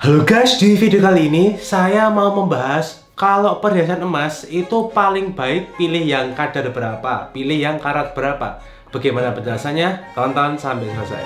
Halo guys, di video kali ini saya mau membahas kalau perhiasan emas itu paling baik pilih yang kadar berapa, pilih yang karat berapa. Bagaimana penjelasannya? Tonton sampai selesai.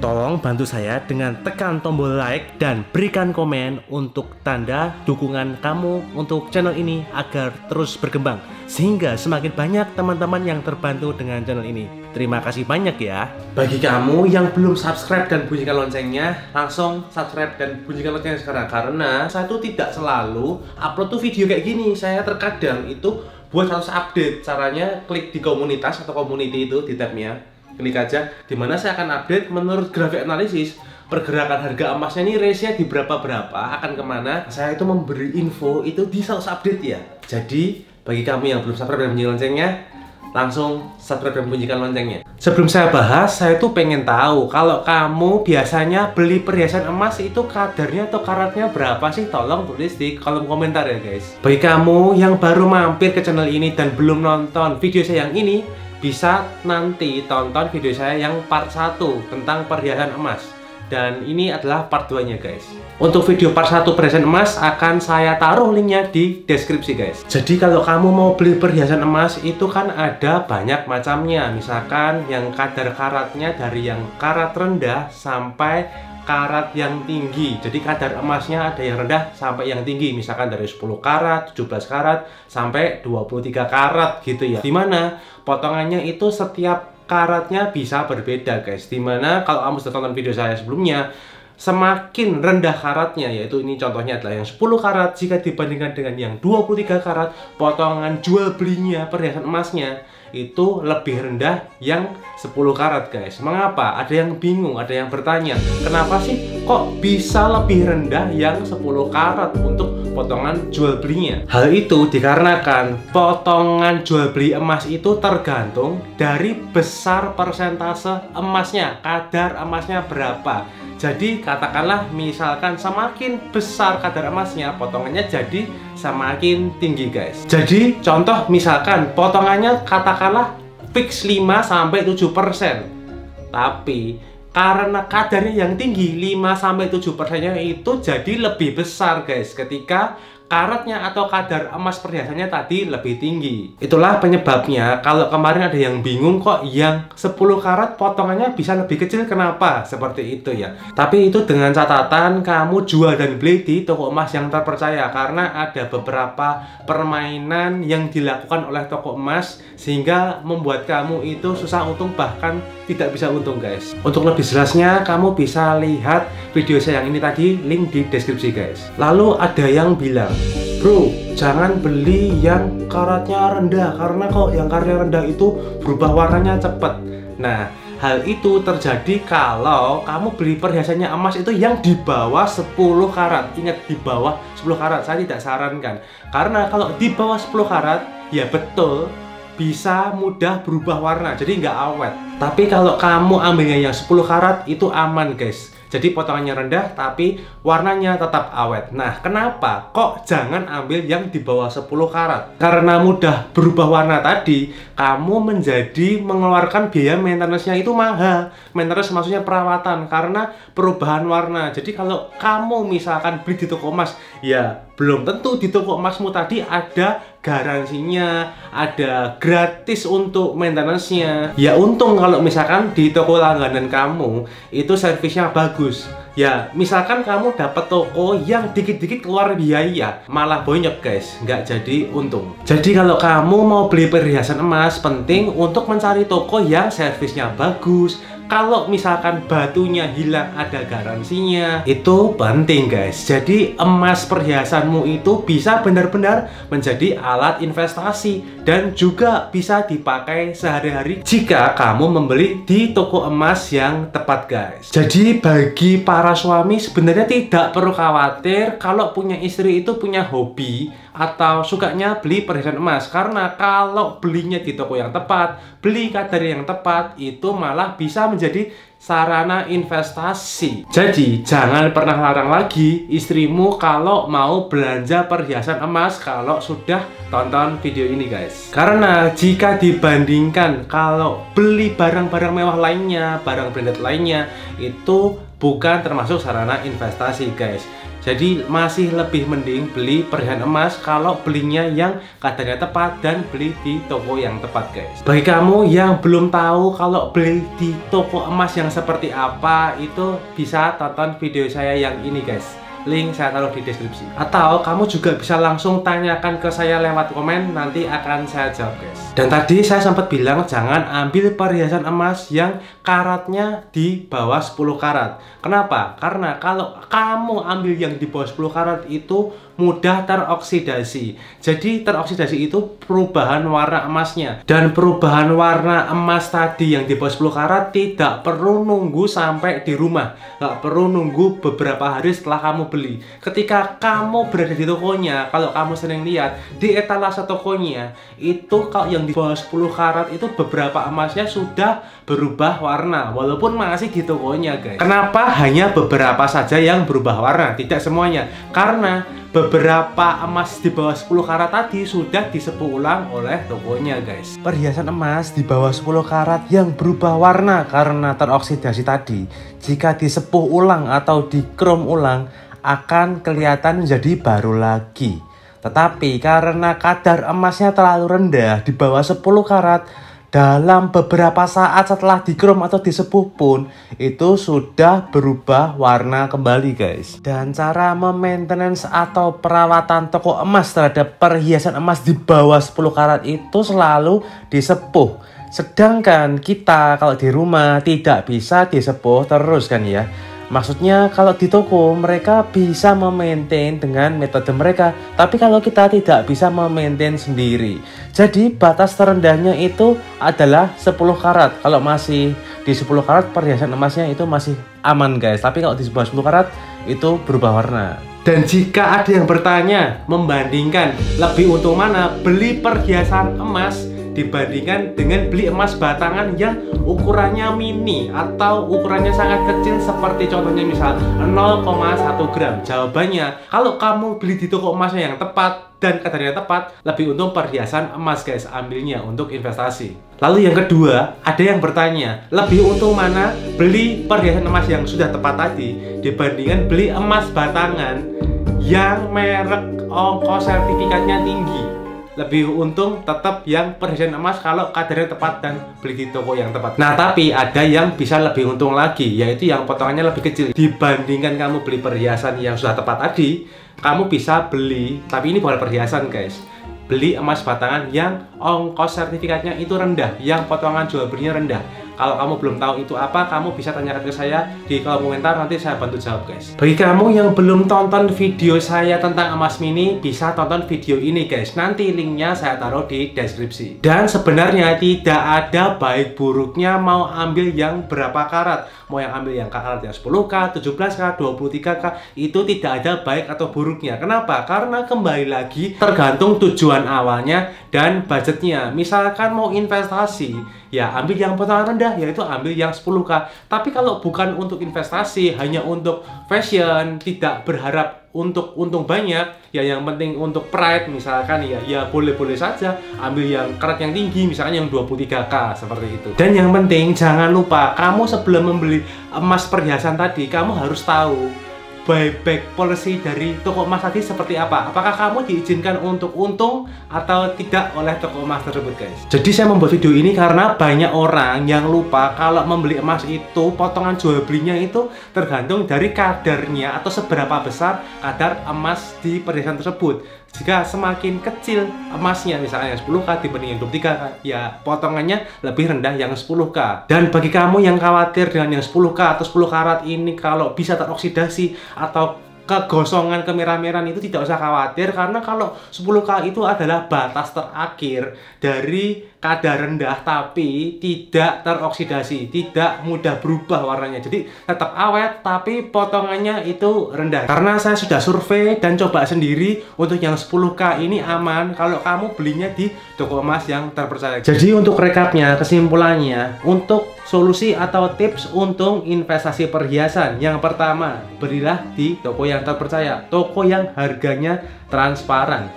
Tolong bantu saya dengan tekan tombol like dan berikan komen untuk tanda dukungan kamu untuk channel ini agar terus berkembang sehingga semakin banyak teman-teman yang terbantu dengan channel ini. Terima kasih banyak ya. Bagi kamu yang belum subscribe dan bunyikan loncengnya, langsung subscribe dan bunyikan loncengnya sekarang, karena saya tuh tidak selalu upload tuh video kayak gini. Saya terkadang itu buat harus update. Caranya klik di komunitas atau community itu di tabnya. Klik aja, dimana saya akan update menurut grafik analisis pergerakan harga emasnya ini range-nya di berapa akan kemana. Saya itu memberi info itu di sales update ya. Jadi bagi kamu yang belum subscribe dan bunyikan loncengnya, langsung subscribe dan bunyikan loncengnya. Sebelum saya bahas, saya tuh pengen tahu kalau kamu biasanya beli perhiasan emas itu kadarnya atau karatnya berapa sih? Tolong tulis di kolom komentar ya guys. Bagi kamu yang baru mampir ke channel ini dan belum nonton video saya yang ini, bisa nanti tonton video saya yang part 1 tentang perhiasan emas. Dan ini adalah part 2 nya guys. Untuk video part 1 perhiasan emas akan saya taruh linknya di deskripsi guys. Jadi kalau kamu mau beli perhiasan emas itu kan ada banyak macamnya. Misalkan yang kadar karatnya dari yang karat rendah sampai karat yang tinggi. Jadi kadar emasnya ada yang rendah sampai yang tinggi. Misalkan dari 10 karat, 17 karat, sampai 23 karat gitu ya. Dimana potongannya itu setiap karatnya bisa berbeda guys. Dimana kalau kamu sudah tonton video saya sebelumnya, semakin rendah karatnya, yaitu ini contohnya adalah yang 10 karat, jika dibandingkan dengan yang 23 karat, potongan jual belinya perhiasan emasnya itu lebih rendah yang 10 karat guys. Mengapa? Ada yang bingung, ada yang bertanya, kenapa sih kok bisa lebih rendah yang 10 karat untuk potongan jual belinya? Hal itu dikarenakan potongan jual beli emas itu tergantung dari besar persentase emasnya, kadar emasnya berapa. Jadi katakanlah misalkan semakin besar kadar emasnya, potongannya jadi semakin tinggi guys. Jadi contoh misalkan potongannya katakanlah fix 5-7%. Tapi karena kadarnya yang tinggi 5-7%-nya itu jadi lebih besar guys ketika karatnya atau kadar emas perhiasannya tadi lebih tinggi. Itulah penyebabnya kalau kemarin ada yang bingung kok yang 10 karat potongannya bisa lebih kecil, kenapa seperti itu ya. Tapi itu dengan catatan kamu jual dan beli di toko emas yang terpercaya, karena ada beberapa permainan yang dilakukan oleh toko emas sehingga membuat kamu itu susah untung, bahkan tidak bisa untung guys. Untuk lebih jelasnya kamu bisa lihat video saya yang ini tadi, link di deskripsi guys. Lalu ada yang bilang, bro, jangan beli yang karatnya rendah, karena kok yang karatnya rendah itu berubah warnanya cepat. Nah, hal itu terjadi kalau kamu beli perhiasannya emas itu yang di bawah 10 karat. Ingat, di bawah 10 karat, saya tidak sarankan. Karena kalau di bawah 10 karat, ya betul, bisa mudah berubah warna, jadi nggak awet. Tapi kalau kamu ambilnya yang 10 karat, itu aman guys. Jadi potongannya rendah tapi warnanya tetap awet. Nah, kenapa kok jangan ambil yang di bawah 10 karat? Karena mudah berubah warna tadi, kamu menjadi mengeluarkan biaya maintenance-nya itu mahal. Maintenance maksudnya perawatan, karena perubahan warna. Jadi kalau kamu misalkan beli di toko emas, ya belum tentu di toko emasmu tadi ada garansinya, ada gratis untuk maintenance-nya. Ya untung kalau misalkan di toko langganan kamu itu servisnya bagus. Ya misalkan kamu dapat toko yang dikit-dikit keluar biaya, malah bonyok guys, nggak jadi untung. Jadi kalau kamu mau beli perhiasan emas, penting untuk mencari toko yang servisnya bagus. Kalau misalkan batunya hilang ada garansinya, itu penting guys. Jadi emas perhiasanmu itu bisa benar-benar menjadi alat investasi dan juga bisa dipakai sehari-hari jika kamu membeli di toko emas yang tepat guys. Jadi bagi para suami sebenarnya tidak perlu khawatir kalau punya istri itu punya hobi atau sukanya beli perhiasan emas, karena kalau belinya di toko yang tepat, beli kadar yang tepat, itu malah bisa menjadi menjadi sarana investasi. Jadi jangan pernah larang lagi istrimu kalau mau belanja perhiasan emas kalau sudah tonton video ini guys. Karena jika dibandingkan kalau beli barang-barang mewah lainnya, barang branded lainnya, itu bukan termasuk sarana investasi guys. Jadi masih lebih mending beli perhiasan emas kalau belinya yang kadarnya tepat dan beli di toko yang tepat guys. Bagi kamu yang belum tahu kalau beli di toko emas yang seperti apa, itu bisa tonton video saya yang ini guys. Link saya taruh di deskripsi. Atau kamu juga bisa langsung tanyakan ke saya lewat komen, nanti akan saya jawab guys. Dan tadi saya sempat bilang jangan ambil perhiasan emas yang karatnya di bawah 10 karat. Kenapa? Karena kalau kamu ambil yang di bawah 10 karat itu mudah teroksidasi. Jadi teroksidasi itu perubahan warna emasnya. Dan perubahan warna emas tadi yang di bawah 10 karat tidak perlu nunggu sampai di rumah. Nggak perlu nunggu beberapa hari setelah kamu beli. Ketika kamu berada di tokonya, kalau kamu sering lihat di etalase tokonya, itu kalau yang di bawah 10 karat itu beberapa emasnya sudah berubah warna, walaupun masih di tokonya guys. Kenapa hanya beberapa saja yang berubah warna, tidak semuanya? Karena beberapa emas di bawah 10 karat tadi sudah disepuh ulang oleh tokonya guys. Perhiasan emas di bawah 10 karat yang berubah warna karena teroksidasi tadi, jika disepuh ulang atau di chrome ulang, akan kelihatan menjadi baru lagi. Tetapi karena kadar emasnya terlalu rendah di bawah 10 karat, dalam beberapa saat setelah di chrome atau disepuh pun itu sudah berubah warna kembali guys. Dan cara memaintenance atau perawatan toko emas terhadap perhiasan emas di bawah 10 karat itu selalu disepuh. Sedangkan kita kalau di rumah tidak bisa disepuh terus kan ya. Maksudnya kalau di toko mereka bisa memaintain dengan metode mereka, tapi kalau kita tidak bisa memaintain sendiri. Jadi batas terendahnya itu adalah 10 karat. Kalau masih di 10 karat perhiasan emasnya itu masih aman guys. Tapi kalau di bawah 10 karat itu berubah warna. Dan jika ada yang bertanya membandingkan lebih untung mana beli perhiasan emas dibandingkan dengan beli emas batangan yang ukurannya mini atau ukurannya sangat kecil seperti contohnya misal 0,1 gram. Jawabannya, kalau kamu beli di toko emasnya yang tepat dan kadarnya tepat, lebih untung perhiasan emas guys, ambilnya untuk investasi. Lalu yang kedua, ada yang bertanya, lebih untung mana beli perhiasan emas yang sudah tepat tadi dibandingkan beli emas batangan yang merek ongkos sertifikatnya tinggi? Lebih untung tetap yang perhiasan emas kalau kadarnya tepat dan beli di toko yang tepat. Nah, tapi ada yang bisa lebih untung lagi, yaitu yang potongannya lebih kecil. Dibandingkan kamu beli perhiasan yang sudah tepat tadi, kamu bisa beli, tapi ini bukan perhiasan guys, beli emas batangan yang ongkos sertifikatnya itu rendah, yang potongan jual belinya rendah. Kalau kamu belum tahu itu apa, kamu bisa tanyakan ke saya di kolom komentar, nanti saya bantu jawab guys. Bagi kamu yang belum tonton video saya tentang emas mini, bisa tonton video ini guys. Nanti linknya saya taruh di deskripsi. Dan sebenarnya tidak ada baik buruknya mau ambil yang berapa karat. Mau yang ambil yang karat yang 10K, 17K, 23K, itu tidak ada baik atau buruknya. Kenapa? Karena kembali lagi tergantung tujuan awalnya dan budgetnya. Misalkan mau investasi, ya ambil yang potongan rendah, yaitu ambil yang 10K. Tapi kalau bukan untuk investasi, hanya untuk fashion, tidak berharap untuk untung banyak, ya yang penting untuk pride misalkan, ya boleh-boleh saja ambil yang karat yang tinggi, misalnya yang 23K seperti itu. Dan yang penting jangan lupa, kamu sebelum membeli emas perhiasan tadi, kamu harus tahu buyback policy dari toko emas tadi seperti apa. Apakah kamu diizinkan untuk untung atau tidak oleh toko emas tersebut guys. Jadi saya membuat video ini karena banyak orang yang lupa kalau membeli emas itu potongan jual belinya itu tergantung dari kadarnya atau seberapa besar kadar emas di perhiasan tersebut. Jika semakin kecil emasnya, misalnya 10K dibanding yang 23K, ya potongannya lebih rendah yang 10K. Dan bagi kamu yang khawatir dengan yang 10K atau 10 karat ini kalau bisa teroksidasi atau kegosongan kemerah-merahan, itu tidak usah khawatir, karena kalau 10K itu adalah batas terakhir dari kadar rendah tapi tidak teroksidasi, tidak mudah berubah warnanya, jadi tetap awet tapi potongannya itu rendah. Karena saya sudah survei dan coba sendiri, untuk yang 10K ini aman kalau kamu belinya di toko emas yang terpercaya. Jadi untuk rekapnya, kesimpulannya, untuk solusi atau tips untuk investasi perhiasan. Yang pertama, belilah di toko yang terpercaya, toko yang harganya transparan,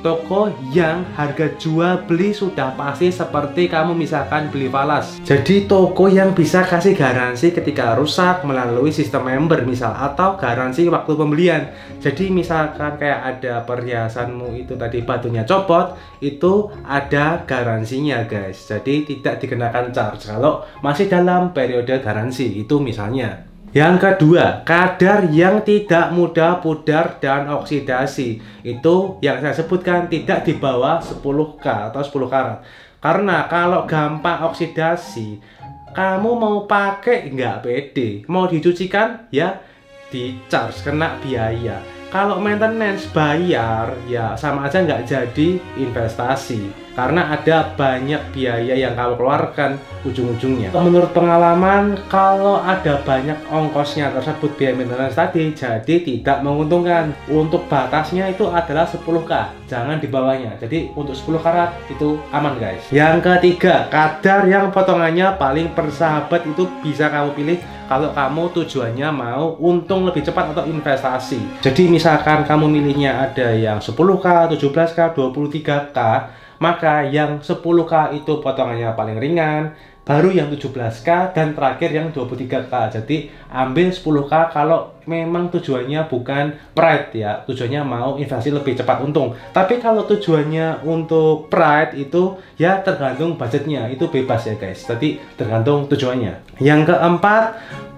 toko yang harga jual beli sudah pasti, seperti kamu misalkan beli falas. Jadi toko yang bisa kasih garansi ketika rusak melalui sistem member misal, atau garansi waktu pembelian. Jadi misalkan kayak ada perhiasanmu itu tadi batunya copot, itu ada garansinya guys. Jadi tidak dikenakan charge kalau masih dalam periode garansi itu misalnya. Yang kedua, kadar yang tidak mudah pudar dan oksidasi. Itu yang saya sebutkan tidak di bawah 10K atau 10 karat. Karena kalau gampang oksidasi, kamu mau pakai nggak pede. Mau dicucikan ya di charge, kena biaya. Kalau maintenance bayar ya sama aja nggak jadi investasi, karena ada banyak biaya yang kamu keluarkan ujung-ujungnya. Menurut pengalaman, kalau ada banyak ongkosnya tersebut biaya maintenance tadi, jadi tidak menguntungkan. Untuk batasnya itu adalah 10K, jangan di bawahnya. Jadi untuk 10 karat itu aman guys. Yang ketiga, kadar yang potongannya paling bersahabat itu bisa kamu pilih kalau kamu tujuannya mau untung lebih cepat atau investasi. Jadi misalkan kamu milihnya ada yang 10K, 17K, 23K, maka yang 10K itu potongannya paling ringan, baru yang 17K, dan terakhir yang 23K. Jadi ambil 10K kalau memang tujuannya bukan pride ya, tujuannya mau investasi lebih cepat untung. Tapi kalau tujuannya untuk pride itu ya tergantung budgetnya, itu bebas ya guys. Jadi tergantung tujuannya. Yang keempat,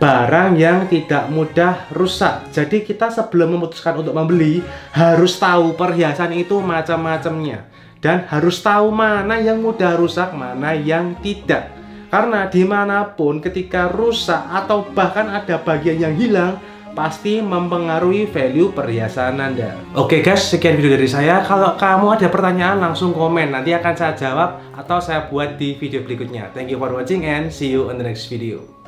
barang yang tidak mudah rusak. Jadi kita sebelum memutuskan untuk membeli harus tahu perhiasan itu macam-macamnya, dan harus tahu mana yang mudah rusak, mana yang tidak. Karena dimanapun ketika rusak atau bahkan ada bagian yang hilang, pasti mempengaruhi value perhiasan Anda. Oke guys, sekian video dari saya. Kalau kamu ada pertanyaan langsung komen, nanti akan saya jawab atau saya buat di video berikutnya. Thank you for watching and see you on the next video.